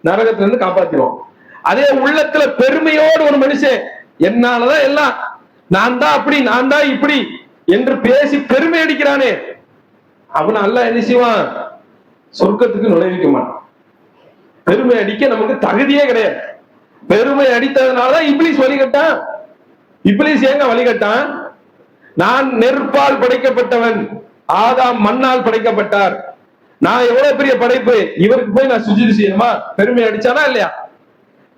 நரகத்துல இருந்து காப்பாத்திடுவோம். அதே உள்ளத்துல பெருமையோடு ஒரு மனுஷன் என்னாலதான் எல்லாம், நான் தான் அப்படி, நான் தான் இப்படி என்று பேசி பெருமை அடிக்கிறானே, அவன் அல்லாஹ் என்ன செய்வான்? சொர்க்கத்துக்கு நுழைவிக்க மாட்டான். பெருமை அடிக்க நமக்கு தகுதியே கிடையாது. பெருமை அடித்ததுனாலதான் இப்லீஸ் வழிகட்டான். இப்லீஸ் ஏங்க வழிகட்டான்? நான் நெருப்பால் படைக்கப்பட்டவன், ஆதாம் மண்ணால் படைக்கப்பட்டார், நான் எவ்வளவு பெரிய படைப்பு, இவருக்கு போய் நான் சுஜூது செய்யணுமா? பெருமை அடிச்சானா இல்லையா?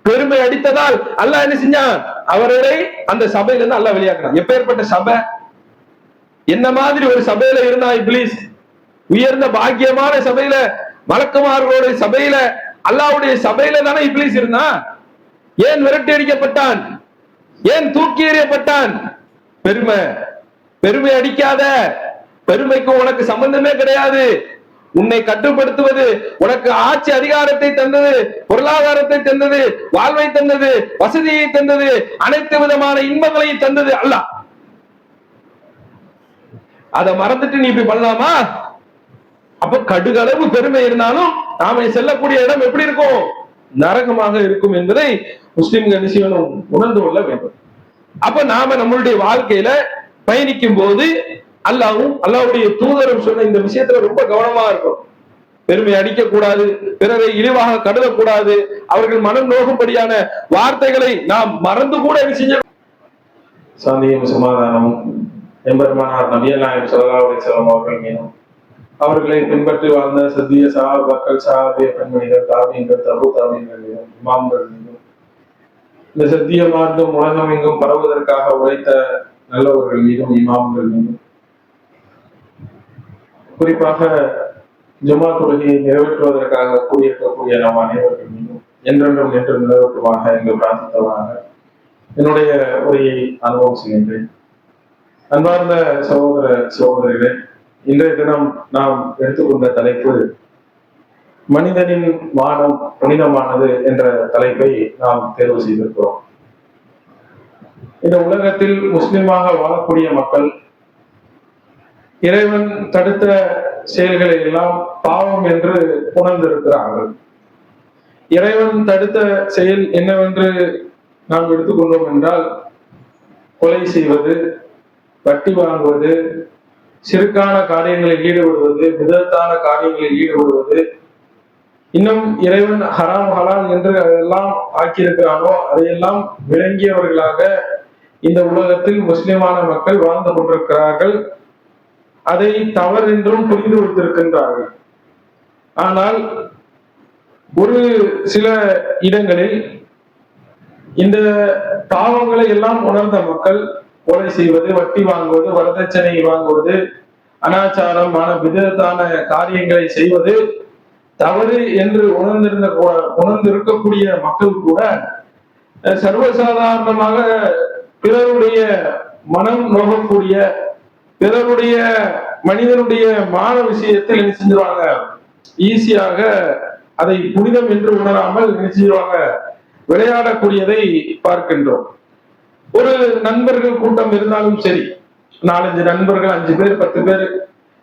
பெருமை அடித்ததால் அல்லாஹ் என்ன செஞ்சான்? அவரை அந்த சபையில இருந்து அல்லாஹ் வெளியாக்குறான். எப்பேற்பட்ட சபை, என்ன மாதிரி ஒரு சபையில இருந்தா இப்லீஸ்? உயர்ந்த பாக்கியமான சபையில, மலக்குமார்களுடைய சபையில, அல்லாஹ்வுடைய சபையில தானே இப்லீஸ் இருந்தான். ஏன் விரட்டி அடிக்கப்பட்டான்? ஏன் தூக்கி எறியப்பட்டான்? பெருமை. பெருமை அடிக்காத. பெருமைக்கு உனக்கு சம்பந்தமே கிடையாது. உன்னை கட்டுப்படுத்துவது, உனக்கு ஆட்சி அதிகாரத்தை தந்தது, பொருளாதாரத்தை தந்தது, வாழ்வை தந்தது, வசதியை தந்தது, அனைத்து விதமான இன்பங்களையும் தந்தது அல்லாஹ். அதை மறந்துட்டு நீ இப்படி பண்ணலாமா? அப்ப கடுகளவு பெருமை இருந்தாலும் நாம செல்லக்கூடிய இடம் எப்படி இருக்கும்? நரகமாக இருக்கும் என்பதை முஸ்லிம்கள் நிச்சயம் உணர்ந்து கொள்ள வேண்டும். அப்ப நாம நம்மளுடைய வாழ்க்கையில பயணிக்கும் போது அல்லாஹ்வும் அல்லாஹ்வுடைய தூதரும் சொன்ன இந்த விஷயத்துல ரொம்ப கவனமா இருக்கும். பெருமை அடிக்க கூடாது, பிறரை இழிவாக கருதக்கூடாது, அவர்கள் மனம் நோகும்படியான வார்த்தைகளை நாம் மறந்து கூட செஞ்ச. சாந்தியும் சமாதானமும் எம்பெருமானார் நபிகள் நாயகம் ஸல்லல்லாஹு அலைஹி வஸல்லம் அவர்கள் மீதும், அவர்களை பின்பற்றி வாழ்ந்த சத்திய சஹாபாக்கள், சஹாபிய பெண்மணிகள், தாபியங்கள், தபு தாபியங்கள் மீதும், இமாம்கள் மீதும், இந்த சத்திய மார்க்கம் உலகம் எங்கும் பரவுவதற்காக உழைத்த நல்லவர்கள் மீதும், இமாம்கள் மீதும், குறிப்பாக ஜுமா தொழுகையை நிறைவேற்றுவதற்காக கூடியிருக்கக்கூடிய நம் அனைவர்கள் மீதும் என்றென்றும் என்று நிறைவேற்றுவாக என்று பிரார்த்தித்தவராக என்னுடைய உரையை அனுபவம் செய்கின்றேன். அன்பார்ந்த சகோதர சகோதரிகளே, இன்றைய தினம் நாம் எடுத்துக்கொண்ட தலைப்பு மனிதனின் மானம் புனிதமானது என்ற தலைப்பை நாம் தேர்வு செய்திருக்கிறோம். இந்த உலகத்தில் முஸ்லிமாக வாழக்கூடிய மக்கள் இறைவன் தடுத்த செயல்களை எல்லாம் பாவம் என்று உணர்ந்திருக்கிறார்கள். இறைவன் தடுத்த செயல் என்னவென்று நாம் எடுத்துக்கொண்டோம் என்றால், கொலை செய்வது, வட்டி வாங்குவது, சிறுக்கான காரியங்களில் ஈடுபடுவது, விதத்தான காரியங்களில் ஈடுபடுவது, இன்னும் இறைவன் ஹராம் ஹலால் என்று அதெல்லாம் ஆக்கியிருக்கிறானோ அதையெல்லாம் விளங்கியவர்களாக இந்த உலகத்தில் முஸ்லிமான மக்கள் வாழ்ந்து கொண்டிருக்கிறார்கள். அதை தவறென்றும் புரிந்து வைத்திருக்கின்றார்கள். ஆனால் ஒரு சில இடங்களில் இந்த பாவங்களை எல்லாம் உணர்ந்த மக்கள் கொலை செய்வது, வட்டி வாங்குவது, வரதட்சணை வாங்குவது, அனாச்சாரம், விதத்தான காரியங்களை செய்வது தவறு என்று உணர்ந்திருக்கக்கூடிய மக்கள் கூட சர்வசாதாரணமாக பிறருடைய மனம் நோகக்கூடிய, பிறருடைய மனிதனுடைய மான விஷயத்தில் என்ன செஞ்சிருவாங்க? ஈஸியாக அதை புனிதம் என்று உணராமல் என்ன செஞ்சிருவாங்க? விளையாடக்கூடியதை பார்க்கின்றோம். ஒரு நண்பர்கள் கூட்டம் இருந்தாலும் சரி, 4-5 நண்பர்கள், 5 பேர் 10 பேர்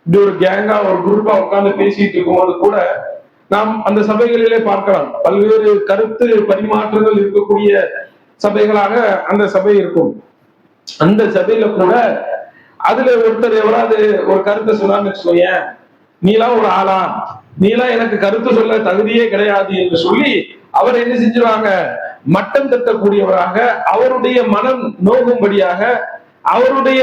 இப்படி ஒரு கேங்கா ஒரு குரூப்பா உட்கார்ந்து பேசிட்டு இருக்கும்போது கூட நாம் அந்த சபைகளிலே பார்க்கலாம். பல்வேறு கருத்து பரிமாற்றங்கள் இருக்கக்கூடிய சபைகளாக அந்த சபை இருக்கும். அந்த சபையில கூட அதுல ஒருத்தர் எவராது ஒரு கருத்தை சொன்னான்னு வச்சுக்கோங்க, நீலாம் ஒரு ஆளா, நீலாம் எனக்கு கருத்து சொல்ல தகுதியே கிடையாது என்று சொல்லி அவர் என்ன செஞ்சிருவாங்க? மட்டம் தட்டக்கூடியவராக, அவருடைய மனம் நோகும்படியாக, அவருடைய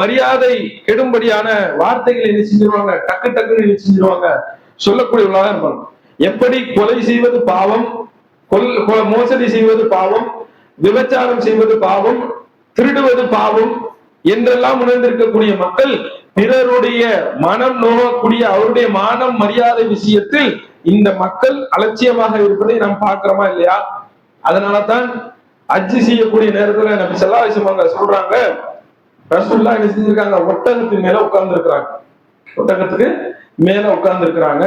மரியாதை கெடும்படியான வார்த்தைகளை என்ன செஞ்சிருவாங்க? டக்கு டக்குன்னு என்ன செஞ்சிருவாங்க? சொல்லக்கூடியவர்களாக இருப்பாங்க. எப்படி கொலை செய்வது பாவம், மோசடி செய்வது பாவம், விபச்சாரம் செய்வது பாவம், திருடுவது பாவம் என்றெல்லாம் உணர்ந்திருக்கக்கூடிய மக்கள் பிறருடைய மனம் நோகக்கூடிய அவருடைய மானம் மரியாதை விஷயத்தில் இந்த மக்கள் அலட்சியமாக இருப்பதை நாம் பார்க்கிறோமா இல்லையா? அதனாலதான் ஹஜ் செய்யக்கூடிய நேரத்துல நபி ஸல்லல்லாஹு அலைஹி வஸல்லம் சொல்றாங்க, ரசூலுல்லாஹ் என்ன செஞ்சிருக்காங்க? ஒட்டகத்தின் மேல உட்கார்ந்து இருக்கிறாங்க. ஒட்டகத்துக்கு மேல உட்கார்ந்து இருக்கிறாங்க.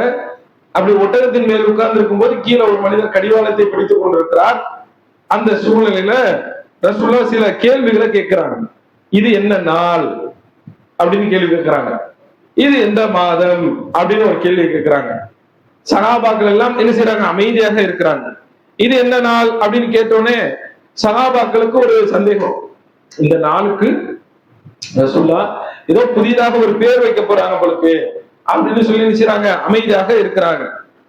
அப்படி ஒட்டகத்தின் மேல் உட்கார்ந்து இருக்கும் போது கீழே ஒரு மனிதர் கடிவாளத்தை பிடித்துக் கொண்டிருக்கிறார். அந்த சூழ்நிலையில ரசூலுல்லாஹ் சில கேள்விகளை கேட்கிறாங்க. இது என்ன நாள் அப்படின்னு கேள்வி கேட்கிறாங்க. இது எந்த மாதம் அப்படின்னு ஒரு கேள்வி கேட்கிறாங்க. சகாபாக்கள் எல்லாம் என்ன செய்யறாங்க, அமைதியாக இருக்கிறாங்க. இது என்ன நாள் அப்படின்னு கேட்டோன்னே சகாபாக்களுக்கு ஒரு சந்தேகம். இந்த நாளுக்கு ரசூலுல்லாஹ் ஏதோ புதிதாக ஒரு பேர் வைக்க போறாங்க போலுக்கு அப்படின்னு சொல்லி நினைச்சாங்க, அமைதியாக இருக்கிறாங்க.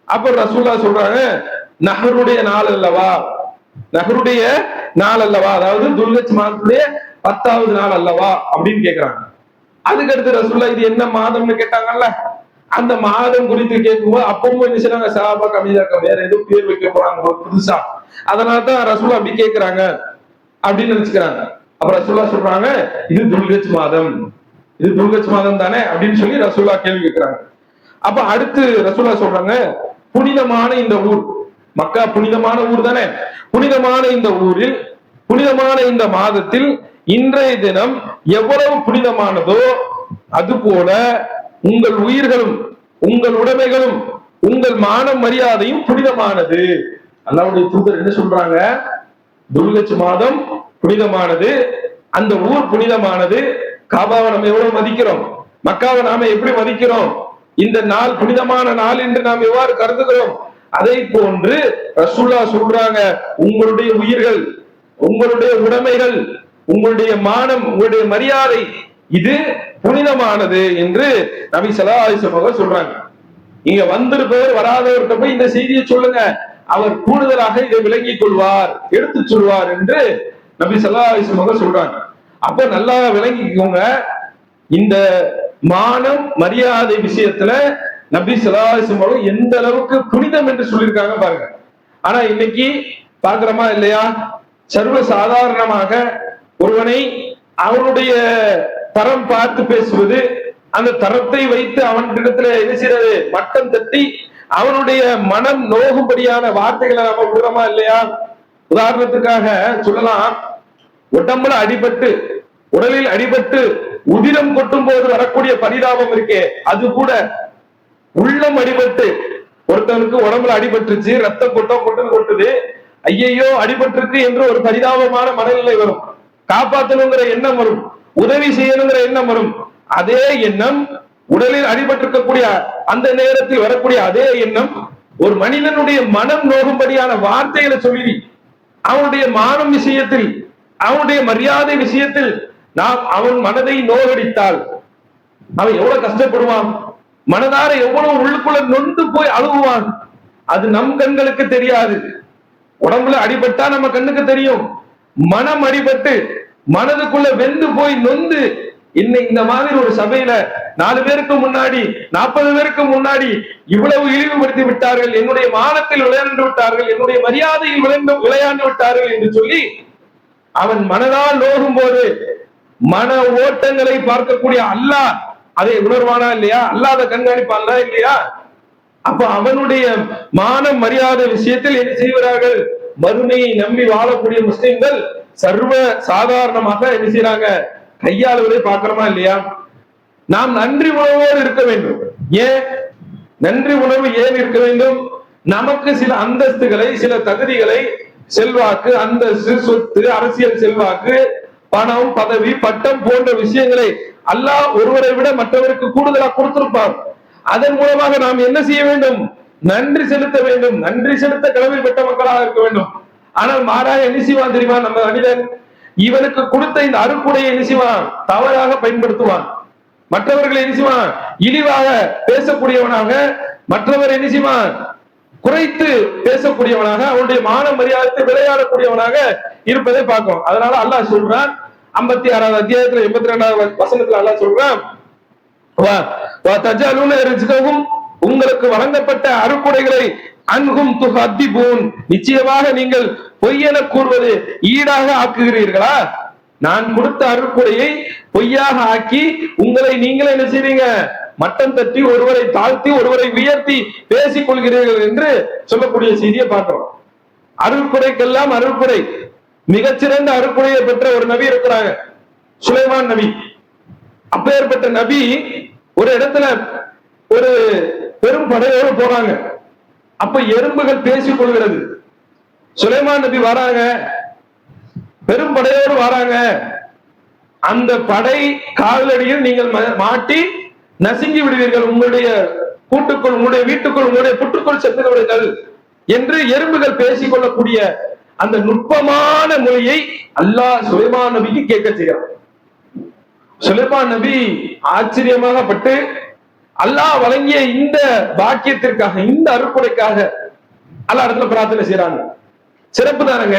அப்ப ரசூலுல்லாஹ் சொல்றாங்க, நஹருடைய நாள் அல்லவா, நஹருடைய நாள் அல்லவா, அதாவது துல்ஹஜ் மாதத்துடைய 10வது நாள் அல்லவா அப்படின்னு கேட்கிறாங்க. அதுக்கு அடுத்து ரசூலுல்லாஹ் இது என்ன மாதம்னு கேட்டாங்கல்ல, அந்த மாதம் குறித்து கேட்கும்போது அப்பவும் என்ன செய்றாங்க, சஹாபாக்கள் அமைதியாக, வேற ஏதோ பேர் வைக்க போறாங்க புதுசா, அதனாலதான் ரசூலுல்லாஹ் அப்படி கேட்கிறாங்க அப்படின்னு நினைச்சுக்கிறாங்க. அப்ப ரசூலுல்லாஹ் சொல்றாங்க, இது துல்ஹஜ் மாதம், இது துல்ஹஜ் மாதம் தானே அப்படின்னு சொல்லி ரசூலுல்லாஹ் கேள்வி கேட்கிறாங்க. அப்ப அடுத்து ரசூலுல்லாஹ் சொல்றாங்க, புனிதமான இந்த ஊர் மக்கா புனிதமான ஊர் தானே, புனிதமான இந்த ஊரில் புனிதமான இந்த மாதத்தில் இன்றைய தினம் எவ்வளவு புனிதமானதோ அது போல உங்கள் உயிர்களும் உங்கள் உடைமைகளும் உங்கள் மான மரியாதையும் புனிதமானது. அல்லாஹ்வுடைய தூதர் என்ன சொல்றாங்க, துல்ஹஜ் மாதம் புனிதமானது, அந்த ஊர் புனிதமானது, காபாவை நம்ம எவ்வளவு மதிக்கிறோம், மக்காவை நாம எப்படி மதிக்கிறோம், இந்த நாள் புனிதமான நாள் என்று நாம் எவ்வாறு கருதுகிறோம், அதை போன்று ரசூலுல்லாஹ் சொல்றாங்க, உங்களுடைய உயிர்கள் உங்களுடைய உடைமைகள் உங்களுடைய மானம் உங்களுடைய மரியாதை இது புனிதமானது என்று நபி ஸல்லல்லாஹு அலைஹி வஸல்லம் சொல்றாங்க. இங்க வந்திருப்பவர் வராதவர்கிட்ட போய் இந்த செய்தியை சொல்லுங்க, அவர் கூடுதலாக இதை விளங்கிக் கொள்வார், எடுத்து சொல்வார் என்று நபி ஸல்லல்லாஹு அலைஹி வஸல்லம் சொல்றாங்க. அப்ப நல்லா விளங்கிக்கோங்க, இந்த மானம் மரியாதை விஷயத்துல நபி ஸல்லல்லாஹு அலைஹி வஸல்லம் எந்த அளவுக்கு புனிதம் என்று சொல்லியிருக்காங்க பாருங்க. ஆனா இன்னைக்கு பாக்குறோமா இல்லையா, சர்வ சாதாரணமாக ஒருவனை அவனுடைய தரம் பார்த்து பேசுவது, அந்த தரத்தை வைத்து அவனிடத்துல என்ன செய்யறது, மட்டம் தட்டி அவனுடைய மனம் நோகும்படியான வார்த்தைகளை நம்ம விடுறோமா இல்லையா. உதாரணத்துக்காக சொல்லலாம், உடம்புல அடிபட்டு உடலில் அடிபட்டு உதிரம் கொட்டும் போது வரக்கூடிய பரிதாபம் இருக்கே, அது கூட உள்ளம் அடிபட்டு ஒருத்தனுக்கு உடம்புல அடிபட்டுருச்சு, ரத்தம் கொட்டுது, ஐயையோ அடிபட்டிருக்கு என்று ஒரு பரிதாபமான மனநிலை வரும், காப்பாற்றணுங்கிற எண்ணம் வரும், உதவி செய்யணுங்கிற எண்ணம் வரும். அதே எண்ணம் உடலில் அடிபட்டிருக்கக்கூடிய அந்த நேரத்தில் வரக்கூடிய அதே எண்ணம் ஒரு மனிதனுடைய மனம் நோகும்படியான வார்த்தைகளை சொல்லி அவனுடைய மானம் விஷயத்தில் அவனுடைய மரியாதை விஷயத்தில் நாம் அவன் மனதை நோகடித்தால் அவன் எவ்வளவு கஷ்டப்படுவான், மனதார எவ்வளவு உள்ளுக்குள்ள நொந்து போய் அழுகுவான். அது நம் கண்களுக்கு தெரியாது. உடம்புல அடிபட்டா நம்ம கண்ணுக்கு தெரியும், மனம் அடிபட்டு மனதுக்குள்ள வெந்து போய் நொந்து இன்னைக்கு இந்த மாதிரி ஒரு சபையில 4 பேருக்கு முன்னாடி 40 பேருக்கு முன்னாடி இவ்வளவு இழிவுபடுத்தி விட்டார்கள், என்னுடைய மானத்தில் விளையாண்டு விட்டார்கள், என்னுடைய மரியாதையில் விளையாண்டு விட்டார்கள் என்று சொல்லி அவன் மனதால் நோகும் போது மன ஓட்டங்களை பார்க்கக்கூடிய அல்லாஹ் அதை உணர்வானா இல்லையா, அல்லாத கண்காணிப்பானா இல்லையா. அப்ப அவனுடைய மானம் மரியாதை விஷயத்தில் என்ன செய்கிறார்கள், மறுமையை நம்பி வாழக்கூடிய முஸ்லிம்கள் சர்வ சாதாரணமாக என்ன செய்யறாங்க, கையாளுவதை பார்க்கிறோமா இல்லையா. நாம் நன்றி உணர்வோடு இருக்க வேண்டும். ஏன் நன்றி உணர்வு ஏன் இருக்க வேண்டும், நமக்கு சில அந்தஸ்துகளை சில தகுதிகளை செல்வாக்கு அந்தஸ்து சொத்து அரசியல் செல்வாக்கு பணம் பதவி பட்டம் போன்ற விஷயங்களை அல்லாஹ் ஒருவரை விட மற்றவருக்கு கூடுதலாக கொடுத்திருப்பார். அதன் மூலமாக நாம் என்ன செய்ய வேண்டும், நன்றி செலுத்த வேண்டும், நன்றி செலுத்த கடவுள் பெற்ற மக்களாக இருக்க வேண்டும். ஆனால் மாறாக என்ன செய்வான் தெரியுமா, நம்ம மனிதன் இவனுக்கு கொடுத்த இந்த அருக்குடையை என்ன செய்வான், தவறாக பயன்படுத்துவான், மற்றவர்களை என்ன செய்வான், இழிவாக பேசக்கூடியவனாக, மற்றவர் என்ன செய்வான், குறைத்து பேசக்கூடியவனாக, அவனுடைய மான மரியாதை விளையாடக்கூடியவனாக இருப்பதை பார்க்கும். அதனால அல்லாஹ் சொல்றான் 56வது அத்தியாயத்துல 82வது வசனத்துல அல்லாஹ் சொல்றான், உங்களுக்கு வழங்கப்பட்ட அருக்குடைகளை அன்ஹும் துஹத்திபூன், நிச்சயமாக நீங்கள் பொய்யென கூறுவது ஈடாக ஆக்குகிறீர்களா, நான் கொடுத்த அருக்குடையை பொய்யாக ஆக்கி உங்களை நீங்களே என்ன செய்றீங்க, மட்டம் தட்டி ஒருவரை தாழ்த்தி ஒருவரை உயர்த்தி பேசிக் கொள்கிறீர்கள் என்று சொல்லக்கூடிய செய்தியை பார்க்கிறோம். அருள்குடைக்கெல்லாம் அருள்குடை, மிகச்சிறந்த அருள்குடையை பெற்ற ஒரு நபி இருக்கிறாங்க, சுலைமான் நபி. அப்பேற்பட்ட நபி ஒரு இடத்துல ஒரு பெரும் படையோடு போறாங்க. அப்ப எறும்புகள் பேசிக் கொள்கிறது. சுலைமான் நபி வராங்க, பெரும் படையோடு வராங்க. அந்த படை காலடியில் நீங்கள் மாட்டி நசுங்கி விடுவீர்கள், உங்களுடைய கூட்டுக்குள், உங்களுடைய வீட்டுக்குள், உங்களுடைய புற்றுக்குள் சென்று விடுங்கள் என்று எறும்புகள் பேசிக் கொள்ளக்கூடிய அந்த நுட்பமான மொழியை அல்லாஹ் சுலைமான் நபிக்கு கேட்க செய்கிறார். சுலைமான் நபி ஆச்சரியமாகப்பட்டு அல்லாஹ் வழங்கிய இந்த பாக்கியத்திற்காக, இந்த அருட்கொடைக்காக அல்லாஹ் இடத்துல பிரார்த்தனை செய்யறாங்க. சிறப்பு தானங்க,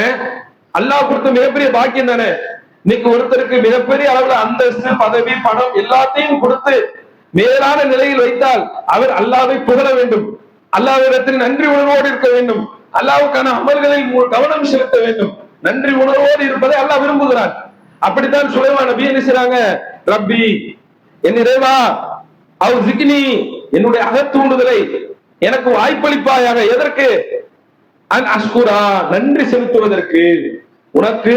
அல்லாஹ் கொடுத்த மிகப்பெரிய பாக்கியம் தானே. இன்னைக்கு ஒருத்தருக்கு மிகப்பெரிய அளவுல அந்தஸ்து, பதவி, பணம் எல்லாத்தையும் கொடுத்து மேலான நிலையில் வைத்தால் அவர் அல்லாஹ்வை புகழ வேண்டும், அல்லாஹ்விடத்தில் நன்றி உணர்வோடு இருக்க வேண்டும், அல்லாஹ்வுக்கான அமல்களில் கவனம் செலுத்த வேண்டும். நன்றி உணர்வோடு இருப்பதை அல்லாஹ் விரும்புகிறார். அப்படித்தான் சுலைமான் நபி என்ன செய்றாங்க, ரப்பி என் இறைவா அவ் ஜிக்னி, என்னுடைய அகத்தூண்டுதலை எனக்கு வாய்ப்பளிப்பாயாக. எதற்கு? அன் அஷ்குரா, நன்றி செலுத்துவதற்கு. உனக்கு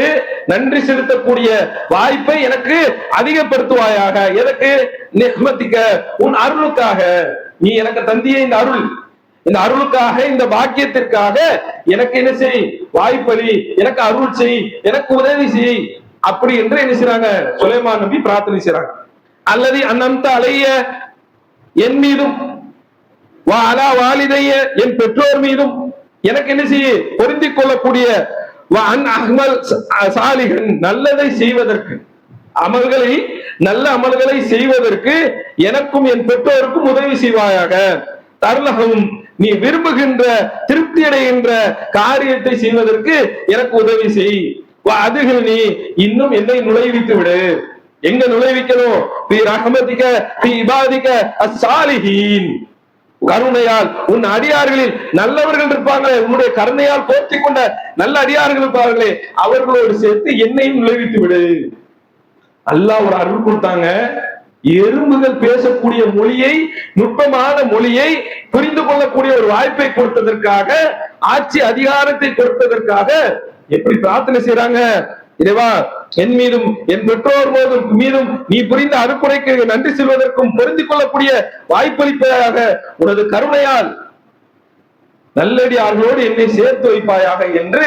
நன்றி செலுத்தக்கூடிய வாய்ப்பை எனக்கு அதிகப்படுத்துவாயாக. எதற்கு? நிஹ்மத்திக்க, உன் அருளுக்காக. நீ எனக்கு தந்திய இந்த அருள், இந்த அருளுக்காக, இந்த பாக்கியத்திற்காக எனக்கு என்ன செய், வாய்ப்பளி, எனக்கு அருள் செய், எனக்கு உதவி செய். அப்படி என்று என்ன செய்றாங்க, சுலைமான் நபி பிரார்த்தனை செய்றாங்க. அல்லது அன்னந்த அலைய, என் மீதும், வா அலா வாலிதைய, என் பெற்றோர் மீதும் எனக்கு என்ன செய்ய, பொருந்திக் கொள்ளக்கூடிய நல்லதை செய்வதற்கு, அமல்களை, நல்ல அமல்களை செய்வதற்கு எனக்கும் என் பெற்றோருக்கும் உதவி செய்வாயாக. தருணகும், நீ விரும்புகின்ற, திருப்தி அடைகின்ற காரியத்தை செய்வதற்கு எனக்கு உதவி செய். அதுகள் நீ இன்னும் என்னை நுழைவித்து விடு. எங்க நுழைவிக்கணும்? கருணையால் உன் அடியார்களில் நல்லவர்கள் இருப்பாங்களே, உன்னுடைய கருணையால் போற்றி கொண்ட நல்ல அடியார்கள் இருப்பார்களே, அவர்களோடு சேர்த்து என்னையும் நுழைவித்து விடு. அல்லாஹ் ஒரு அருள் கொடுத்தாங்க. எறும்புகள் பேசக்கூடிய மொழியை, நுட்பமான மொழியை புரிந்து கொள்ளக்கூடிய ஒரு வாய்ப்பை கொடுத்ததற்காக, ஆட்சி அதிகாரத்தை கொடுத்ததற்காக எப்படி பிரார்த்தனை செய்யறாங்க, இறைவா என் மீதும் என் பெற்றோர் மீதும் நீ புரிந்த அருக்குறைக்கு நன்றி செல்வதற்கும் பொருந்திக் கொள்ளக்கூடிய வாய்ப்பளிப்பதாக உனது கருணையால் நல்லடியார்களோடு என்னை சேர்த்து வைப்பாயாக என்று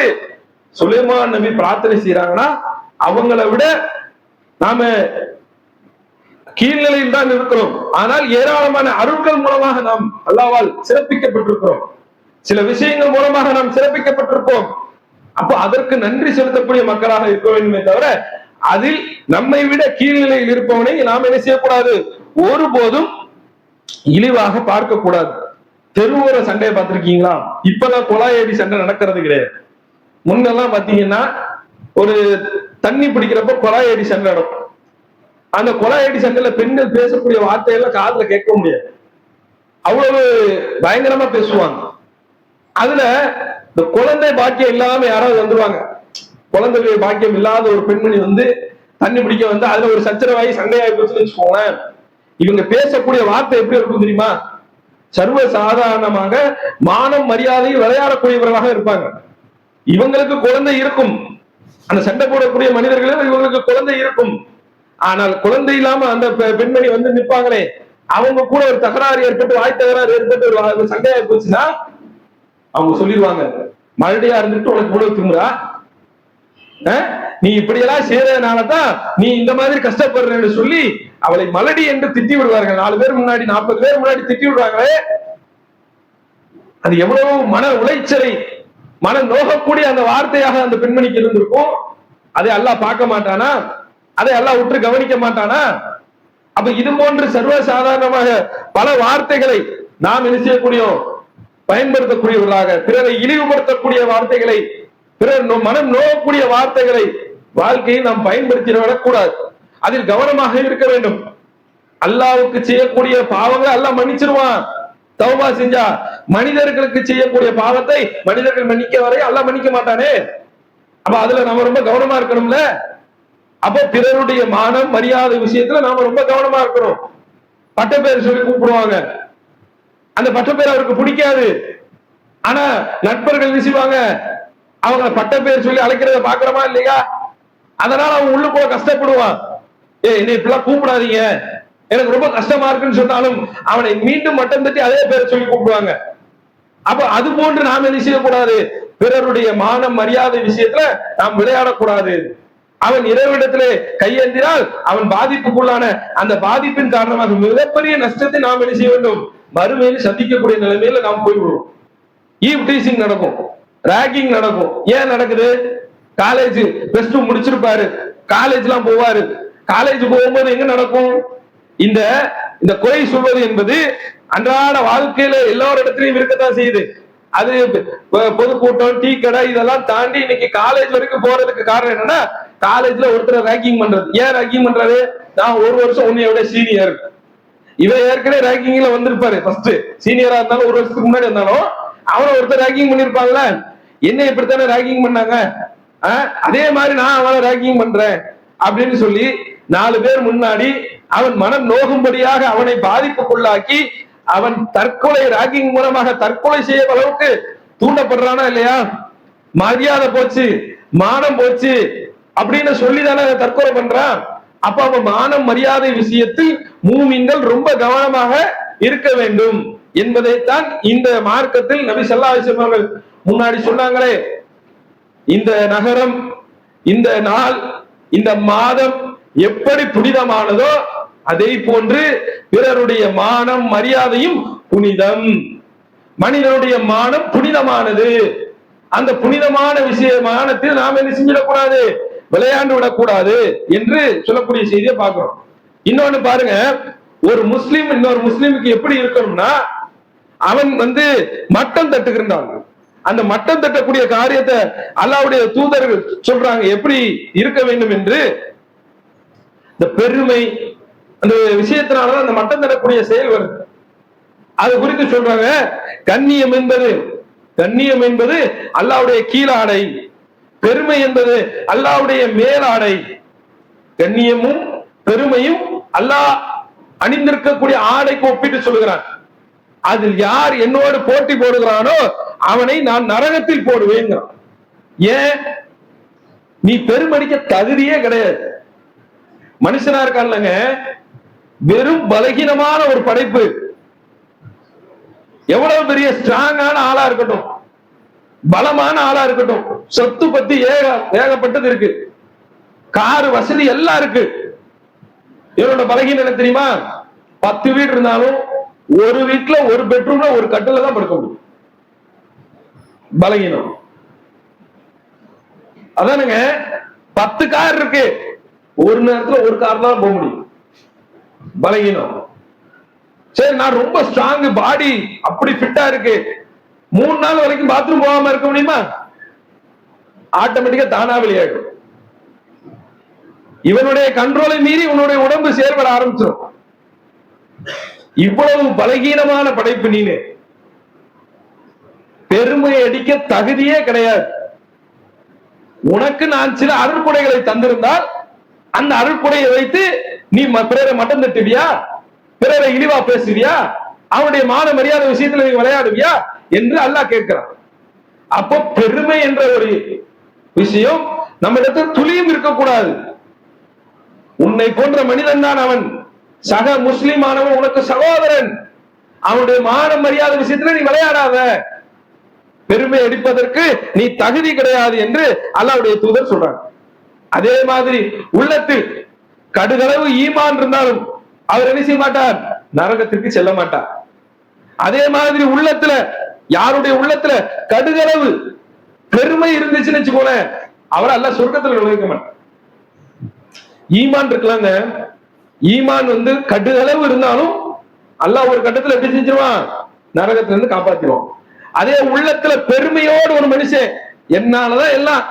சுலைமான் நபி பிரார்த்தனை செய்யறாங்கன்னா, அவங்களை விட நாம கீழ்நிலையில் தான் இருக்கிறோம். ஆனால் ஏராளமான அருள்கள் மூலமாக நாம் அல்லாஹ்வால் சிறப்பிக்கப்பட்டிருக்கிறோம். சில விஷயங்கள் மூலமாக நாம் சிறப்பிக்கப்பட்டிருப்போம். அப்ப அதற்கு நன்றி செலுத்தக்கூடிய மக்களாக இருக்க வேண்டுமே தவிர, அதில் நம்மை விட கீழ்நிலையில் இருப்பவனை நாம் என்ன செய்யக்கூடாது, ஒருபோதும் இழிவாக பார்க்க கூடாது. தெருவோர சண்டையை பார்த்திருக்கீங்களா? இப்பதான் கொலாயடி சண்டை நடக்கிறது கிடையாது. முன்னெல்லாம் பாத்தீங்கன்னா ஒரு தண்ணி பிடிக்கிறப்ப கொலாயடி சண்டை நடக்கும். அந்த கொலாயடி சண்டையில பெண்கள் பேசக்கூடிய வார்த்தையெல்லாம் காதுல கேட்க முடியாது, அவ்வளவு பயங்கரமா பேசுவாங்க. அதுல இந்த குழந்தை பாக்கியம் இல்லாம யாராவது வந்துருவாங்க. குழந்தை பாக்கியம் இல்லாத ஒரு பெண்மணி வந்து தண்ணி பிடிக்க வந்து அதுல ஒரு சச்சரவாயி சண்டையாகி போச்சுன்னு வச்சுக்கோங்களேன். இவங்க பேசக்கூடிய வார்த்தை எப்படி இருக்கும் தெரியுமா? சர்வ சாதாரணமாக மானம் மரியாதையில் விளையாடக்கூடியவர்களாக இருப்பாங்க. இவங்களுக்கு குழந்தை இருக்கும், அந்த சண்டை போடக்கூடிய மனிதர்களும் இவங்களுக்கு குழந்தை இருக்கும். ஆனால் குழந்தை இல்லாம அந்த பெண்மணி வந்து நிற்பாங்களே, அவங்க கூட ஒரு தகராறு ஏற்பட்டு, வாய் தகராறு ஏற்பட்டு ஒரு சண்டையாகி போச்சுன்னா அவங்க சொல்லிடுவாங்க, மறுபடியா இருந்துட்டு உனக்கு கூட திரும்புறா, நீ இப்படியெல்லாம் செய்யறதுனாலதான் நீ இந்த மாதிரி கஷ்டப்படுறன்னு சொல்லி அவளை மலடி என்று திட்டி விடுவார்கள். 4 பேர் முன்னாடி, 40 பேர் முன்னாடி திட்டி விடுவாங்களே, அது எவ்வளவு மன உளைச்சலை, மன நோகக்கூடிய அந்த வார்த்தையாக அந்த பெண்மணிக்கு இருந்திருக்கும். அதை அல்லாஹ் பார்க்க மாட்டானா? அதை அல்லாஹ் உற்று கவனிக்க மாட்டானா? அப்ப இது போன்று சர்வசாதாரணமாக பல வார்த்தைகளை நாம் என்ன செய்யக்கூடிய, பயன்படுத்தக்கூடியவர்களாக, பிறரை இழிவுபடுத்தக்கூடிய வார்த்தைகளை, பிறர் மனம் நோக்கக்கூடிய வார்த்தைகளை வாழ்க்கையை நாம் பயன்படுத்தி விடக்கூடாது. அதில் கவனமாக இருக்க வேண்டும். அல்லாஹ்வுக்கு செய்யக்கூடிய பாவங்களை அல்லாஹ் மன்னிச்சிருவான் தௌபா செஞ்சா. மனிதர்களுக்கு செய்யக்கூடிய பாவத்தை மனிதர்கள் மன்னிக்க வரை அல்லாஹ் மன்னிக்க மாட்டானே. அப்ப அதுல நம்ம ரொம்ப கவனமா இருக்கணும்ல. அப்ப பிறருடைய மானம் மரியாதை விஷயத்துல நாம ரொம்ப கவனமா இருக்கணும். பட்ட பேர் சொல்லி கூப்பிடுவாங்க, அந்த பட்ட பேர் அவருக்கு பிடிக்காது. ஆனா நண்பர்கள் நினைச்சுவாங்க, அவங்க பட்ட பேர் சொல்லி அழைக்கிறத பாக்குறமா இல்லையா? அதனால அவன் உள்ளுக்குள்ள கஷ்டப்படுவான். என்னை இப்படிலாம் கூப்பிடாதீங்க, எனக்கு ரொம்ப கஷ்டமா இருக்குன்னு சொன்னாலும் அவனை மீண்டும் மட்டம் தட்டி அதே பேரை சொல்லி கூப்பிடுவாங்க. அப்ப அது போன்று நாம் என்ன செய்யக்கூடாது, பிறருடைய மானம் மரியாதை விஷயத்துல நாம் விளையாடக்கூடாது. அவன் இறைவனிடத்திலே கையேந்தினால் அவன் பாதிப்புக்குள்ளான அந்த பாதிப்பின் காரணமாக மிகப்பெரிய நஷ்டத்தை நாம் என்ன செய்ய வேண்டும், மறுமையில் சந்திக்கக்கூடிய நிலைமையில நாம் போய்விடுவோம். ஈவ் டீசிங் நடக்கும், ராகிங் நடக்கும். ஏன் நடக்குது? காலேஜ் பிளஸ் 2 முடிச்சிருப்பாரு, காலேஜ் எல்லாம் போவாரு. காலேஜ் போகும்போது எங்க நடக்கும்? இந்த இந்த குறை சொல்வது என்பது அன்றாட வாழ்க்கையில எல்லாரிடத்திலையும் இருக்கத்தான் செய்யுது. அது பொதுக்கூட்டம், டீ கடை இதெல்லாம் தாண்டி இன்னைக்கு காலேஜ் வரைக்கும் போறதுக்கு காரணம் என்னன்னா, காலேஜ்ல ஒருத்தர் ரேங்கிங் பண்றது. ஏன் ரேங்கிங் பண்றாரு? நான் ஒரு வருஷம் உன்னைய விட சீனியர். இவன் ஏற்கனவே ரேங்கிங்ல வந்திருப்பாரு, ஃபர்ஸ்ட் சீனியரா இருந்தாலும் ஒரு வருஷத்துக்கு முன்னாடி இருந்தாலும் அவனை ஒருத்தர் ரேங்கிங் பண்ணிருப்பாங்கல்ல. என்ன இப்படித்தானே ரேங்கிங் பண்ணாங்க, அதே மாதிரி நான் அவனை ரேங்கிங் பண்றேன் அப்படின்னு சொல்லி 4 பேர் முன்னாடி அவன் மனம் நோகும்படியாக அவனை பாதிப்புக்குள்ளாக்கி அவன் தற்கொலை, ராகிங் மூலமாக தற்கொலை செய்ய அளவுக்கு தூண்டப்படுறானா இல்லையா? மரியாதை போச்சு, மானம் போச்சு அப்படின்னு சொல்லிதானே தற்கொலை பண்றான். அப்ப அவன் மானம் மரியாதை விஷயத்தில் மூமின்கள் ரொம்ப கவனமாக இருக்க வேண்டும் என்பதைத்தான் இந்த மார்க்கத்தில் நபி ஸல்லல்லாஹு அலைஹி வஸல்லம் அவர்கள் முன்னாடி சொன்னாங்களே. இந்த நகரம், இந்த நாள், இந்த மாதம் எப்படி புனிதமானதோ அதை போன்று பிறருடைய மானம் மரியாதையும் புனிதம். மனிதனுடைய மானம் புனிதமானது. அந்த புனிதமான விஷயமானத்தில் நாம் என்ன செஞ்சிடக்கூடாது, விளையாண்டு விடக்கூடாது என்று சொல்லக்கூடிய செய்தியை பார்க்கிறோம். இன்னொன்னு பாருங்க, ஒரு முஸ்லிம் இன்னொரு முஸ்லிமுக்கு எப்படி இருக்கணும்னா, அவன் மட்டம் தட்டுகின்றான். அந்த மட்டம் தட்டக்கூடிய காரியத்தை அல்லாஹ்வுடைய தூதர்கள் சொல்றாங்க எப்படி இருக்க வேண்டும் என்று. இந்த பெருமை அந்த விஷயத்தினாலதான் அந்த மட்டம் தட்டக்கூடிய செயல் வருது. அது குறித்து சொல்றாங்க, கண்ணியம் என்பது அல்லாஹ்வுடைய கீழாடை, பெருமை என்பது அல்லாஹ்வுடைய மேலாடை. கண்ணியமும் பெருமையும் அல்லாஹ் அணிந்திருக்கக்கூடிய ஆடைக்கு ஒப்பிட்டு சொல்லுகிறான். அதில் யார் என்னோடு போட்டி போடுகிறானோ அவனை நான் நரகத்தில் போடுவேன். ஏன்? நீ பெருமடிக்க தகுதியே கிடையாது. மனுஷனா இருக்கான்லங்க, வெறும் பலகீனமான ஒரு படைப்பு. எவ்வளவு பெரிய ஸ்ட்ராங்கான ஆளா இருக்கட்டும், பலமான ஆளா இருக்கட்டும், சொத்து பத்தி ஏகப்பட்டது இருக்கு, கார் வசதி எல்லாம் இருக்கு. இவனோட பலகீனம் என்ன தெரியுமா? 10 வீடு இருந்தாலும் ஒரு வீட்டுல ஒரு பெட்ரூம்ல ஒரு கட்டில தான் படுக்க முடியும். பலகீனம் அதானுங்க. 10 கார் இருக்கு, ஒரு நேரத்துல ஒரு கார் தான் போக முடியும். பலகீனம். சரி, நான் ரொம்ப ஸ்ட்ராங், பாடி அப்படி ஃபிட்டா இருக்கு, 3 நாள் வரைக்கும் பாத்ரூம் போகாம இருக்க முடியுமா? ஆட்டோமேட்டிக்கா தானா வெளியாகும். இவனுடைய கண்ட்ரோலை மீறி உன்னுடைய உடம்பு செயல்பட ஆரம்பிச்சிடும். இவ்வளவு பலகீனமான படைப்பு நீனு. பெருமை அடிக்க தகுதியே கிடையாது. உனக்கு நான் சில அருள்கொடைகளை தந்திருந்தால் அந்த அருள்கொடையை வைத்து நீ பிறரை மட்டம் தட்டுவியா, பிறரை இழிவா பேசுவியா, அவனுடைய மான மரியாதை விஷயத்துல நீ விளையாடுவியா என்று அல்லாஹ் கேட்கிறான். அப்போ பெருமை என்ற ஒரு விஷயம் நம்ம இடத்துல துளியும் இருக்கக்கூடாது. உன்னை போன்ற மனிதன் தான் அவன், சக முஸ்லிமானவன் உனக்கு சகோதரன். அவனுடைய மான மரியாதை விஷயத்துல நீ விளையாடாத, பெருமை அடிப்பதற்கு நீ தகுதி கிடையாது என்று அல்லாஹ்வுடைய தூதர் சொல்றாங்க. அதே மாதிரி உள்ளத்தில் கடுகளவு ஈமான் இருந்தாலும் அவர் என்ன செய்ய மாட்டார், நரகத்திற்கு செல்ல மாட்டார். அதே மாதிரி உள்ளத்துல, யாருடைய உள்ளத்துல கடுகளவு பெருமை இருந்துச்சுன்னு வச்சுக்கோங்க, அவர் அல்லாஹ் சொர்க்கத்துல நுழைக்க மாட்டார். ஈமான் இருக்கலாங்க, ஈமான் கடுகளவு இருந்தாலும் அல்லாஹ் ஒரு கட்டத்துல எப்படி செஞ்சிருவான், நரகத்துல இருந்து காப்பாத்திடுவான். அதே உள்ளத்துல பெருமையோடு ஒரு மனுஷன் என்னாலதான் எல்லாம்,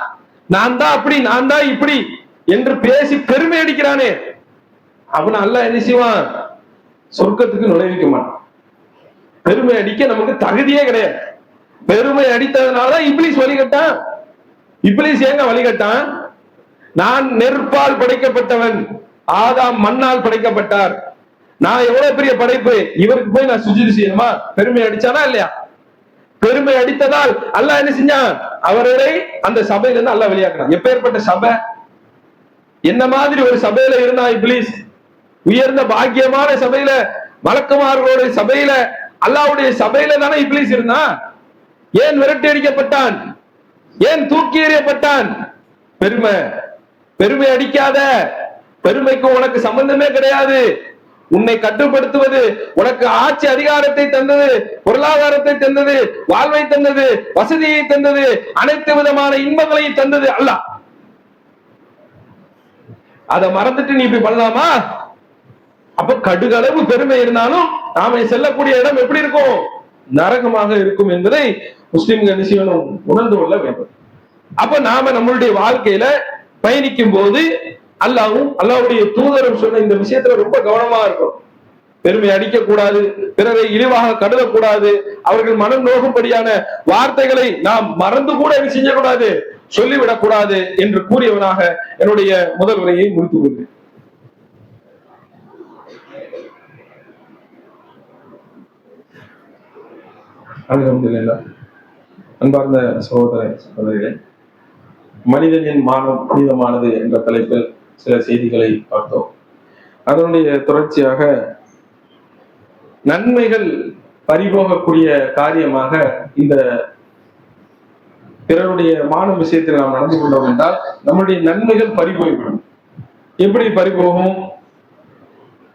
நான் தான் அப்படி, நான் தான் இப்படி என்று பேசி பெருமை அடிக்கிறானே, அவன் அல்லாஹ் என்ன செய்வான், சொர்க்கத்துக்கு நுழைவிக்க மாட்டான். பெருமை அடிக்க நமக்கு தகுதியே கிடையாது. பெருமை அடித்ததுனால இப்லீஸ் வழிகட்டான். இப்லீஸ் ஏங்க வழிகட்டான்? நான் நெருப்பால் படைக்கப்பட்டவன், ஆதாம் மண்ணால் படைக்கப்பட்டார், நான் எவ்வளவு பெரிய படைப்பு, இவருக்கு போய் நான் சுஜூது செய்யணுமா? பெருமை அடிச்சானா இல்லையா? பெருமை அடித்ததால் அல்லாஹ் என்ன செஞ்சான், அவரை அந்த சபையில இருந்து அல்லாஹ் வெளியாக்கினான். எப்பேற்பட்ட சபை, என்ன மாதிரி ஒரு சபையில இருந்தா இப்லீஸ்? உயர்ந்த பாக்கியமான சபையில, மலக்குமார்களுடைய சபையில, அல்லாஹ்வுடைய சபையில தானே இப்லீஸ் இருந்தான். ஏன் விரட்டி அடிக்கப்பட்டான்? ஏன் தூக்கி எறியப்பட்டான்? பெருமை. பெருமை அடிக்காத, பெருமைக்கு உனக்கு சம்பந்தமே கிடையாது. உன்னை கட்டுப்படுத்துவது, உனக்கு ஆட்சி அதிகாரத்தை தந்தது, பொருளாதாரத்தை தந்தது, வாழ்வை தந்தது, வசதியை தந்தது, அனைத்து விதமான இன்பங்களையும் தந்தது அல்லாஹ். அதை மறந்துட்டு நீ இப்படி பண்ணலாமா? அப்ப கடுகளவு பெருமை இருந்தாலும் நாம செல்லக்கூடிய இடம் எப்படி இருக்கும்? நரகமாக இருக்கும் என்பதை முஸ்லிம்கள் நிச்சயம் உணர்ந்து கொள்ள வேண்டும். அப்ப நாம நம்மளுடைய வாழ்க்கையில பயணிக்கும் போது அல்லாஹ்வும் அல்லாஹ்வுடைய தூதரும் சொன்ன இந்த விஷயத்துல ரொம்ப கவனமா இருக்கும். பெருமை அடிக்க கூடாது, பிறரை இழிவாக கருதக்கூடாது, அவர்கள் மனம் நோகும்படியான வார்த்தைகளை நாம் மறந்து கூட செய்யக்கூடாது, சொல்லிவிடக் கூடாது என்று கூறியவனாக என்னுடைய முதல் உரையை முடித்துக் கொள்கிறேன். அல்ஹம்துலில்லாஹ். அன்பார்ந்த சகோதரர்களே, மனிதனின் மானம் புனிதமானது என்ற தலைப்பில் சில செய்திகளை பார்த்தோம். அதனுடைய தொடர்ச்சியாக நன்மைகள் பறிபோகக்கூடிய காரியமாக இந்த பிறருடைய மானம் விஷயத்தில் நாம் நடந்து கொண்டோம் என்றால் நம்முடைய நன்மைகள் பறிபோய்விடும். எப்படி பறிபோகும்?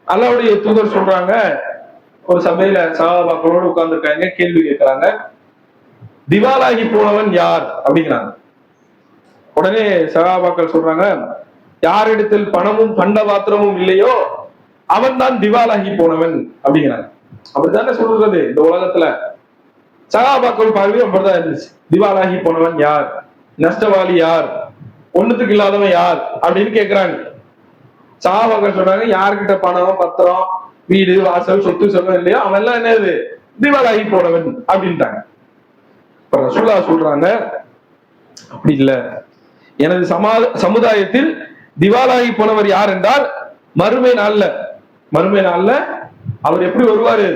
அல்லாஹ்வுடைய தூதர் சொல்றாங்க, ஒரு சபையில சஹாபாக்களோடு உட்கார்ந்துருக்காங்க, கேள்வி கேட்கிறாங்க, திவாலாகி போனவன் யார் அப்படிங்கிறாங்க. உடனே சஹாபாக்கள் சொல்றாங்க, யாரிடத்தில் பணமும் பண்ட பாத்திரமும் இல்லையோ அவன் தான் திவாலாகி போனவன் அப்படிங்கிறாங்க. அப்படித்தானே சொல்றது இந்த உலகத்துல. சஹாபாக்கள் பார்வையும் அப்படிதான் இருந்துச்சு. திவாலாகி போனவன் யார், நஷ்டவாளி யார், ஒண்ணுத்துக்கு இல்லாதவன் யார் அப்படின்னு கேட்கிறாங்க. சஹாபாக்கள் சொல்றாங்க, யார்கிட்ட பணம் பத்திரம் வீடு வாசல் சொத்து செல்வம் இல்லையோ அவன் எல்லாம் என்னது திவாலாகி போனவன் அப்படின்ட்டாங்க. இப்ப ரசூலுல்லாஹ் சொல்றாங்க, அப்படி இல்ல, எனது சமுதாயத்தில் திவாலாகி போனவர் யார் என்றால் மறுமை நாள்ல அவர் எப்படி வருவாரு?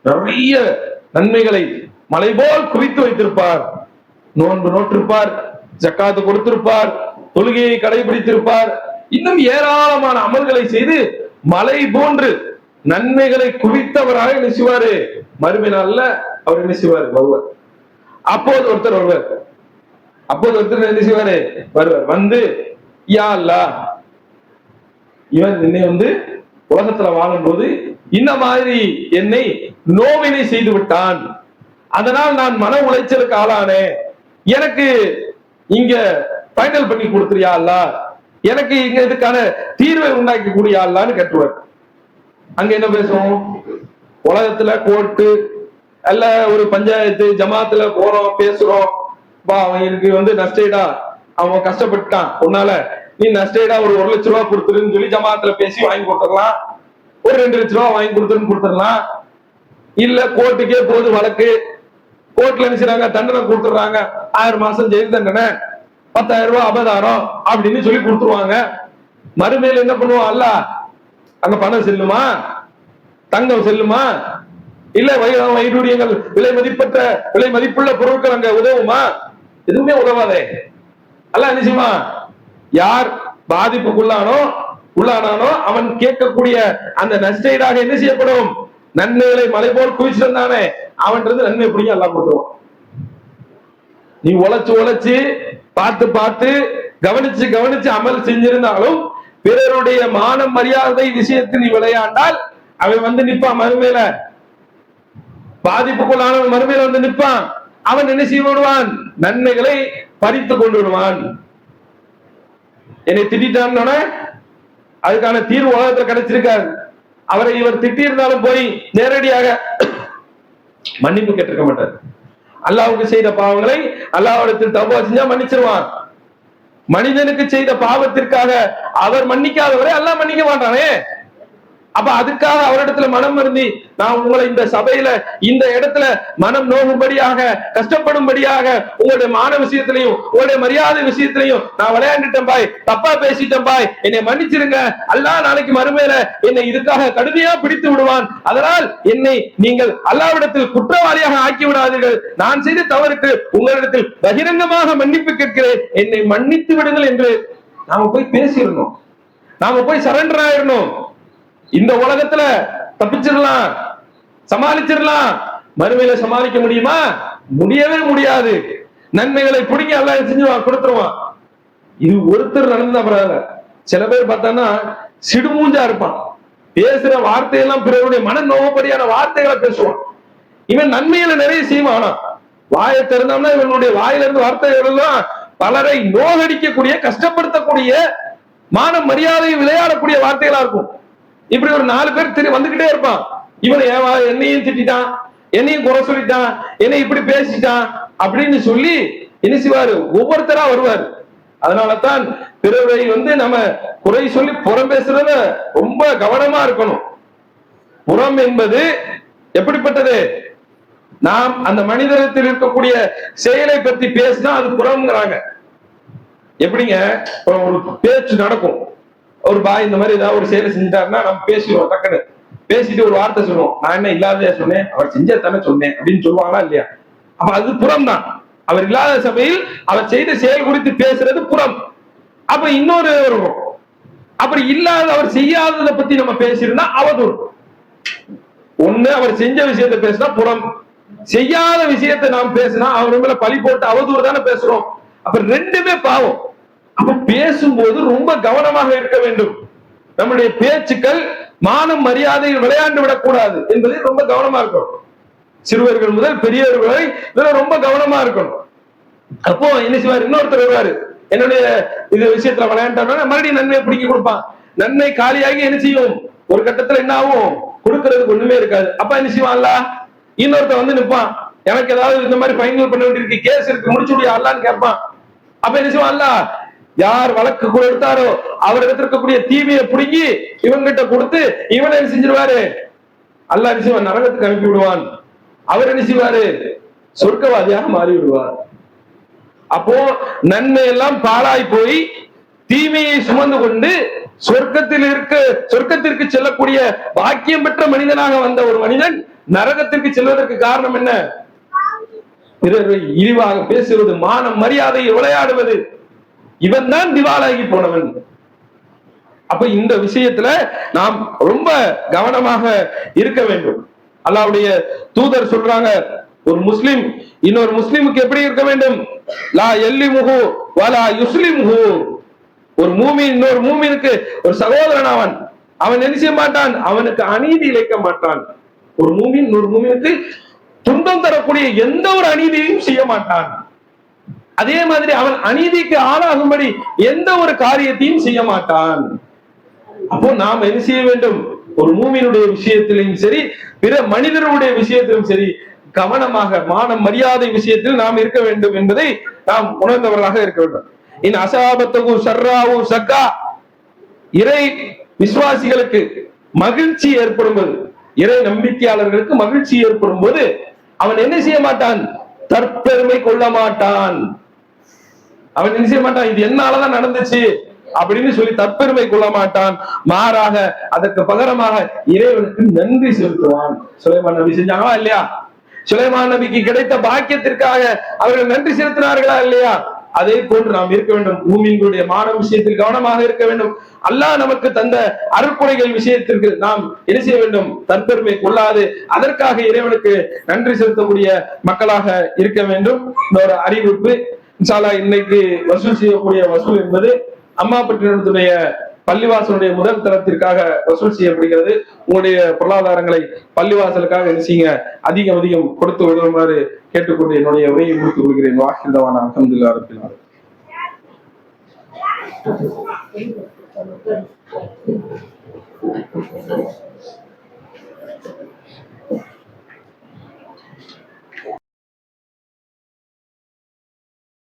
நிறைய நன்மைகளை மலை போல் குவித்து வைத்திருப்பார். நோன்பு நோட்டிருப்பார், ஜக்காத்து கொடுத்திருப்பார், தொழுகையை கடைபிடித்திருப்பார், இன்னும் ஏராளமான அமல்களை செய்து மலை போன்று நன்மைகளை குவித்தவராக என்ன செய்வாரு? மறுமை நாள்ல அவர் என்ன செய்வார்? வருவார். அப்போது ஒருத்தர் என்ன செய்வாரு? வருவார். வந்து, யா அல்லாஹ், இவன் என்னை உலகத்துல வாழும் போது இந்த மாதிரி என்னை நோவினை செய்து விட்டான், அதனால் நான் மன உளைச்சலுக்கு ஆளானேன், எனக்கு இங்க ஃபைனல் பண்ணி கொடுத்துறியா அல்லாஹ், எனக்கு இங்க இதுக்கான தீர்வை உண்டாக்கி கூடியா அல்லான்னு கேட்டுவார். அங்க என்ன பேசுவோம்? உலகத்துல கோர்ட்டு அல்ல ஒரு பஞ்சாயத்து ஜமாத்துல போறோம், பேசுறோம், அவனுக்கு நஷ்டேடா, அவன் கஷ்டப்பட்டான், உன்னால நீ நஷ்டேடா ஒரு 1 லட்சம் ரூபாய் கொடுத்துருன்னு சொல்லி ஜமாத்துல பேசி வாங்கி கொடுத்துடலாம், ஒரு 2 லட்சம் ரூபாய் வாங்கி கொடுத்துடலாம். இல்ல கோர்ட்டுக்கே போது வழக்கு, கோர்ட்ல என்ன செய்றாங்க? தண்டனை கொடுத்துடுறாங்க, 6 மாசம் ஜெயில் தண்டனை, 10,000 ரூபாய் அபதாரம் அப்படின்னு சொல்லி கொடுத்துருவாங்க. மறுமையில என்ன பண்ணுவான் அல்லாஹ்? அங்க பணம் செல்லுமா? தங்கம் செல்லுமா? இல்ல வைடூரியங்கள் விலை மதிப்புள்ள பொருட்கள் அங்க உதவுமா? எதுவுமே உதவாதே. அல்லாஹ் என்ன செய்யுமா? யார் பாதிப்புக்குள்ளானானோ அவன் கேட்கக்கூடிய அந்த நஷ்டஈடாக என்ன செய்யப்படும்? நன்மைகளை மலை போல் குவிச்சிருந்தானே அவன்றது நன்மை பிடிங்க எல்லாம் கொடுத்துருவான். நீ உழைச்சு பார்த்து கவனிச்சு அமல் செஞ்சிருந்தாலும் பிறருடைய மானம் மரியாதை விஷயத்தில் நீ விளையாண்டால் அவன் நிற்பான் மறுமையில. பாதிப்புக்குள்ளானவன் மறுமையில நிற்பான். அவன் என்ன செய்ய விடுவான்? நன்மைகளை பறித்து கொண்டு விடுவான். என்னை திட்டான்னு அதுக்கான தீர்வு உலகத்தில் கிடைச்சிருக்காரு. அவரை இவர் திட்டியிருந்தாலும் போய் நேரடியாக மன்னிப்பு கேட்டிருக்க மாட்டார். அல்லாஹ்வுக்கு செய்த பாவங்களை அல்லாஹ்விடத்தில் தௌபா செஞ்சா மன்னிச்சிருவான். மனிதனுக்கு செய்த பாவத்திற்காக அவர் மன்னிக்காதவரை அல்லாஹ் மன்னிக்க மாட்டானே. அப்ப அதுக்காக அவரிடத்துல மனம் வருந்தி நான் உங்களை இந்த சபையில இந்த இடத்துல மனம் நோகும்படியாக கஷ்டப்படும்படியாக உங்களுடைய மான விஷயத்திலையும் உங்களுடைய மரியாதை விஷயத்திலையும் நான் விளையாண்டுட்டேன் பாய், தப்பா பேசிட்டேன் பாய், என்னை மன்னிச்சிருங்க, அல்லாஹ் நாளைக்கு மறுமையில என்னை இதுக்காக கடுமையா பிடித்து விடுவான், அதனால் என்னை நீங்கள் அல்லாஹ்விடத்தில் குற்றவாளியாக ஆக்கி விடாதீர்கள், நான் செய்த தவறுக்கு உங்களிடத்தில் பகிரங்கமாக மன்னிப்பு கேட்கிறேன், என்னை மன்னித்து விடுங்கள் என்று நாம போய் பேசிடணும், நாம போய் சரண்டர் ஆயிடணும். இந்த உலகத்துல தப்பிச்சிடலாம், சமாளிச்சிடலாம், மறுமையில சமாளிக்க முடியுமா? முடியவே முடியாது. நன்மைகளை பிடிங்க அல்லாஹ் செஞ்சுவான், கொடுத்துருவான். இது ஒருத்தர் நடந்தா பரவாயில்ல. சில பேர் பார்த்தான்னா சிடுமூஞ்சா இருப்பான், பேசுற வார்த்தையெல்லாம் பிறருடைய மன நோவப்படியான வார்த்தைகளை பேசுவான். இவன் நன்மையில நிறைய செய்வான், ஆனா வாயை திறந்தோம்னா இவனுடைய வாயில இருந்து வார்த்தைகள் எல்லாம் பலரை நோகடிக்கக்கூடிய, கஷ்டப்படுத்தக்கூடிய, மான மரியாதையை விளையாடக்கூடிய வார்த்தைகளா இருக்கும். இப்படி ஒரு 4 பேர் வந்துகிட்டே இருப்பான். இவன் என்னையும் திட்டான், என்னையும் குறை சொல்லிட்டான், என்னை இப்படி பேசிட்டான் அப்படின்னு சொல்லி என்ன செய்வாரு, ஒவ்வொருத்தரா வருவாரு. அதனாலதான் பிறரை நம்ம குறை சொல்லி புறம் பேசுறத ரொம்ப கவனமா இருக்கணும். புறம் என்பது எப்படிப்பட்டது? நாம் அந்த மனிதத்தில் இருக்கக்கூடிய செயலை பற்றி பேசினா அது புறம்ங்கிறாங்க. எப்படிங்க, ஒரு பேச்சு நடக்கும், ஒரு பாய் இந்த மாதிரி ஏதாவது ஒரு செயலை செஞ்சுட்டாருன்னா நம்ம பேசிடுவோம், டக்குன்னு பேசிட்டு ஒரு வார்த்தை சொல்லுவோம், நான் என்ன இல்லாத சொன்னேன், அவர் செஞ்சதானே சொன்னேன் அப்படின்னு சொல்லுவாங்களா இல்லையா? அப்ப அது புறம் தான். அவர் இல்லாத சபையில் அவர் செய்த செயல் குறித்து பேசுறது புறம். அப்ப இன்னொரு இருக்கும், அப்படி இல்லாத அவர் செய்யாததை பத்தி நம்ம பேசியிருந்தா அவதூறு. ஒண்ணு அவர் செஞ்ச விஷயத்தை பேசினா புறம், செய்யாத விஷயத்தை நாம் பேசினா அவர் மேல பழி போட்டு அவதூறு தானே பேசுறோம். அப்ப ரெண்டுமே பாவம். அப்ப பேசும்போது ரொம்ப கவனமாக இருக்க வேண்டும். நம்முடைய பேச்சுக்கள் மானம் மரியாதையில் விளையாண்டு விடக்கூடாது என்பதை ரொம்ப கவனமா இருக்கணும். சிறுவர்கள் முதல் பெரியவர்களை இதுல ரொம்ப கவனமா இருக்கணும். அப்போ என்ன செய்வார், இன்னொருத்தர் வருவாரு, என்னுடைய இது விஷயத்துல விளையாண்டா மறுபடியும் நன்மையை பிடிக்க கொடுப்பான். நன்மை காலியாகி என்ன செய்யும், ஒரு கட்டத்துல என்ன ஆகும், கொடுக்கறதுக்கு ஒண்ணுமே இருக்காது. அப்ப என்ன செய்வான்ல, இன்னொருத்தர் நிற்பான், எனக்கு ஏதாவது இந்த மாதிரி ஃபைனல் பண்ண வேண்டியிருக்கு, கேஸ் இருக்கு, முடிச்சு விடியா அல்லான்னு கேட்பான். அப்ப என்ன செய்வான்ல, யார் வழக்கு கூட எடுத்தாரோ அவர் எடுத்திருக்கக்கூடிய தீமையை பிடுங்கி இவங்கிட்ட கொடுத்து இவனை என்ன செஞ்சிருவாரு, அல்லாஹ் என்ன செய்வான், நரகத்துக்கு அனுப்பி விடுவான். அவர் என்ன செய்வாரு, சொர்க்கவாதியாக மாறி விடுவார். அப்போ நன்மை எல்லாம் பாழாய் போய் தீமையை சுமந்து கொண்டு சொர்க்கத்திற்கு செல்லக்கூடிய பாக்கியம் பெற்ற மனிதனாக வந்த ஒரு மனிதன் நரகத்திற்கு செல்வதற்கு காரணம் என்ன? பிறரை இழிவாக பேசுவது, மான மரியாதையை விளையாடுவது. இவன் தான் திவாலாகி போனவன். அப்ப இந்த விஷயத்துல நாம் ரொம்ப கவனமாக இருக்க வேண்டும். அல்லாஹ்வுடைய தூதர் சொல்றாங்க, ஒரு முஸ்லிம் இன்னொரு முஸ்லிமுக்கு எப்படி இருக்க வேண்டும், லா யல்லிமுஹு வலா யுஸ்லிமுஹு. ஒரு மூமின் இன்னொரு மூமினுக்கு ஒரு சகோதரன், அவன் என்ன செய்ய மாட்டான், அவனுக்கு அநீதி இழைக்க மாட்டான். ஒரு மூமின் இன்னொரு மூமினுக்கு துன்பம் தரக்கூடிய எந்த ஒரு அநீதியையும் செய்ய மாட்டான். அதே மாதிரி அவன் அநீதிக்கு ஆளாகும்படி எந்த ஒரு காரியத்தையும் செய்ய மாட்டான். அப்போ நாம் என்ன செய்ய வேண்டும், ஒரு மூமினுடைய விஷயத்திலும் சரி, பிற மனிதர்களுடைய விஷயத்திலும் சரி, கவனமாக மான மரியாதை விஷயத்தில் நாம் இருக்க வேண்டும் என்பதை நாம் உணர்ந்தவர்களாக இருக்க வேண்டும். இன் அசாபத்தகு சர்ராவு சக்கா, இறை விசுவாசிகளுக்கு மகிழ்ச்சி ஏற்படும் போது, இறை நம்பிக்கையாளர்களுக்கு மகிழ்ச்சி ஏற்படும் போது அவன் என்ன செய்ய மாட்டான், தற்பெருமை கொள்ள மாட்டான். அவன் என்ன செய்ய மாட்டான், இது என்னாலதான் நடந்துச்சு அப்படின்னு சொல்லி தற்பெருமை கொள்ள மாட்டான். மாறாக அதற்கு பகரமாக இறைவனுக்கு நன்றி செலுத்துவான். சுலைமான் நபி செஞ்சாங்களா இல்லையா? சுலைமான் நபிக்கு கிடைத்த பாக்கியத்திற்காக அவர்கள் நன்றி செலுத்தினார்களா இல்லையா? அதே போன்று நாம் இருக்க வேண்டும். மூமின்களுடைய மான விஷயத்தில் கவனமாக இருக்க வேண்டும். அல்லாஹ் நமக்கு தந்த அருட்கொடைகள் விஷயத்திற்கு நாம் என்ன செய்ய வேண்டும், தற்பெருமை கொள்ளாது அதற்காக இறைவனுக்கு நன்றி செலுத்தக்கூடிய மக்களாக இருக்க வேண்டும். ஒரு அறிவிப்பு, இன்ஷா அல்லாஹ் இன்னைக்கு வசூல் செய்யக்கூடிய வசூல் என்பது அம்மாபட்டினத்துடைய பள்ளிவாசலுடைய முதல் தரத்திற்காக வசூல் செய்யப்படுகிறது. உங்களுடைய பொருளாதாரங்களை பள்ளிவாசலுக்காக என்ன செய்யுங்க, அதிகம் கொடுத்து உதவுமாறு கேட்டுக்கொண்டு என்னுடைய உரையை முடித்துக் கொள்கிறேன். வாஹிதவான அல்ஹம்துலில்லாஹி ரப்பில் ஆலமீன்.